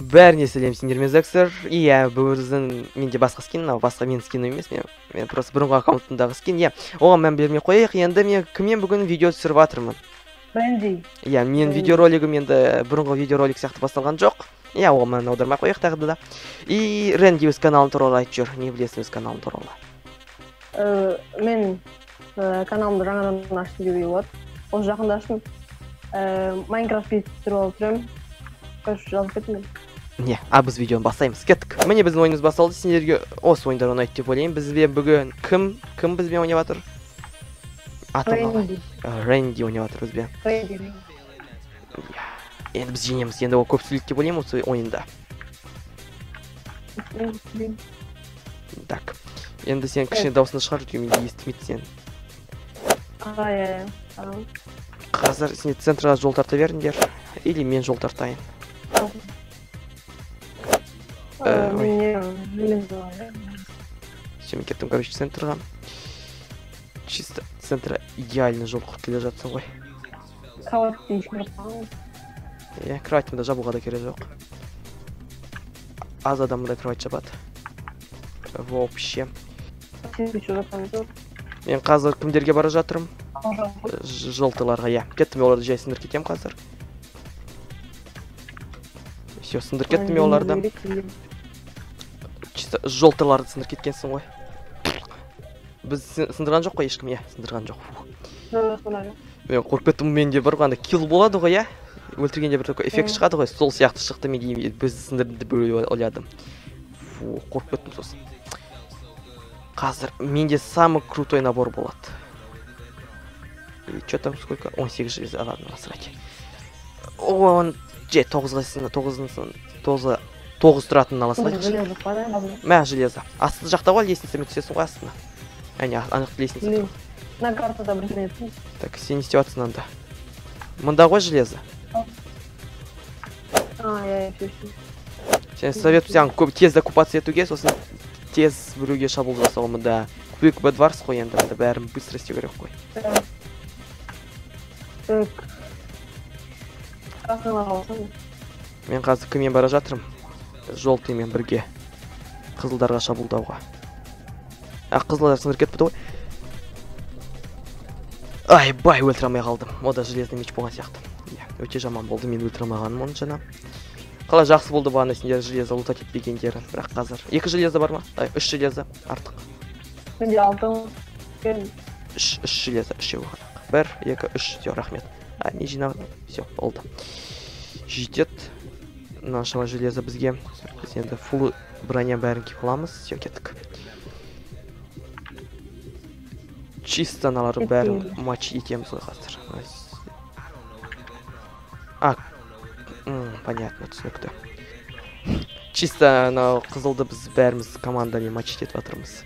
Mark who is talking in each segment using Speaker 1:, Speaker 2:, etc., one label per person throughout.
Speaker 1: Бәріне сәлем сендермезексір. Иә, біздің менде басқа скин, басқа мен скин емес, мен просто бұрынғы аккаунтындағы скин. Иә, оған мән бермей қояйық. Енді мен кіммен бүгін видео түсіріп жатырмын?
Speaker 2: Рэнди.
Speaker 1: Иә, мен видеоролигім енді бұрынғы видеоролик сияқты басталған жоқ. Иә, оған мән аудармай қояйық тағы да. И Рэнди өз каналын туралы айтып жүр. Не білесің өз каналын туралы?
Speaker 2: Мен каналымды жаңадан аштым деуге болады. Ол жақында аштым. Майнкрафт түсіріп алып жүремін. Короче, жазып кеттім.
Speaker 1: Не, біз видеоны бастаймыз. Кеттік. Міне біздің ойынымыз басталды. Сендерге осы ойындар ұнайды деп ойлаймын. Бізбен бүгін кім бізбен ойнап жатыр? Рэнди ойнап жатыр бізбен. Енді біз жеңеміз. Енді ол көп сөйлейді деп ойлаймын осы ойында. Так. Енді сен кішкене дауысыңды шығар, өйткені менде естімейді сен.
Speaker 2: Иә.
Speaker 1: Қазір сен центрға жол тарта беріңдер. Или мен жол тартайын. Все, мен кеттім, короче, центрға. Чисто центра идеально жол құрып келе жатсың ғой.
Speaker 2: Кроватьты ешкім жасаған.
Speaker 1: Иә, кроватьмда жабуға да керек жоқ. Аз адамда кровать жабады. Вообще. Мен қазір кімдерге бара жатырмын? Жолтыларға, иә. Кеттім, оларды жай сындыр кетем қазір. Все, сындыр кеттім оларды. Чисто жолтыларды сындыр кеткенсің ғой. Біз сындырған жоқ қой ешкім, иә, сындырған жоқ. Мен қорқып кеттім, менде бір ғанда килл болады ғой, иә. Өлтіргенде бір такой эффект шығады ғой, сол сияқты шықты, мен біз сындырды деп ойладым. Қорқып кеттім сосын. Қазір менде самый крутой набор болады. И что там сколько? 18 железо, ладно, насрать. Он же 9 тұратынын ала салайықшы. Мә, железо. Асты жақта ғой, лестницамен түсесің ғой астына. Әне, анық лестница.
Speaker 2: На картада бір жинайсың.
Speaker 1: Так, сен не істеватсың анда. Мұнда ғой железо. Сен советую саған тез оккупация етуге, сосын тез біреуге шабуыл жасауға. Мұнда Quick Bedwars қой енді, мұнда бәрін быстро істеу керек қой. Мен қазір кіммен бара жатырмын? Жолтымен бірге қызылдарға шабуылдауға. Қызылдар сындыр кетпеді ғой. Бай, өлтіре алмай қалдым. Ода железный меч болған сияқты. Өте жаман болды, мен өлтіре алмағаным оны жаңа. Қалай жақсы болды бағана сендер железо лутать етпегендері. Бірақ қазір 2 железо бар ма? 3 железо артық.
Speaker 2: Менде 6.
Speaker 1: 3 железо, 3 болған. 1, 2, 3, все, рахмет. Не жинағым, все, болды. Жетет. Нашего железо бізге. Біз енді фулл броня бәрін киіп аламыз. Все, кеттік. Чисто аналары бәрін матч етеміз ғой қазір. Понятно, түсінікті. Чисто қызылды біз бәріміз командамен матч етіп жатырмыз.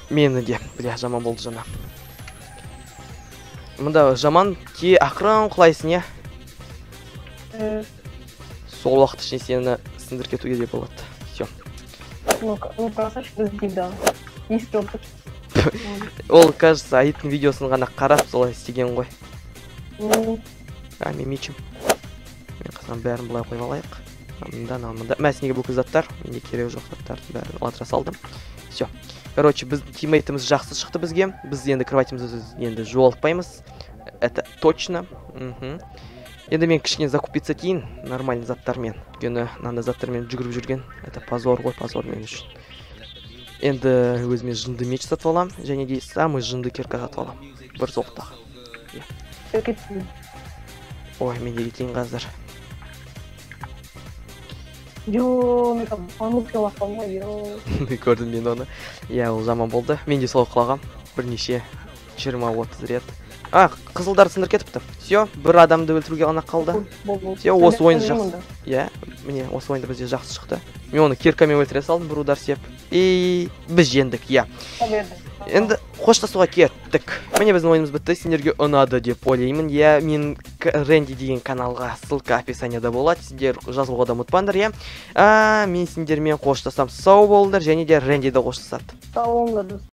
Speaker 1: Мені де, бля, жаман болды жана. Мұнда жаман ке ақырын құлайсың, е? Сол уақыт ішіне сені сындыр кетуге де болады. Все. Ол, кажется, Аиттің видеосын ғана қарап солай істеген ғой. Мен мечім. Мен қазір бәрін бұлай қойып алайық. Мында. Мәсінеге бұл заттар, менде керек жоқ заттардың бәрін латыра салдым. Все. Короче, біз тиммейтіміз жақсы шықты бізге. Біз енді кроватімізді енді жоғалтпаймыз. Это точно. Енді мен кішкене закупиться етейін нормальный заттармен. Өйткені мынандай заттармен жүгіріп жүрген. Это позор ғой, позор мен үшін. Енді өзіме жынды меч сатып алам, және де самый жынды кирка сатып алам. Бір золықтағы. Ой, мен де кетейін қазір.
Speaker 2: Мен панукке лақпам ғой,
Speaker 1: Көрдім мен оны. Иә, ол жаман болды. Мен де солай құлағам. Бірнеше 20-30 рет. Қызылдар сындыр кетіпті. Все, бір адамды өлтіруге ғана қалды. Все, осы ойынды жақсы. Иә, міне, осы ойынды бізде жақсы шықты. Мен оны киркамен өлтіре салдым, бір удар сеп. И біз жеңдік, иә. Енді қоштасуға кеттік. Міне біздің ойынымыз бітті, сендерге ұнады деп ойлаймын. Иә, мен Рэнди деген каналға ссылка описанияда болады. Сендер жазылуға да ұмытпаңдар, иә. Мен сендермен қоштасам, сау болыңдар, және де Рэнди де қоштасады.
Speaker 2: Сау болыңдар.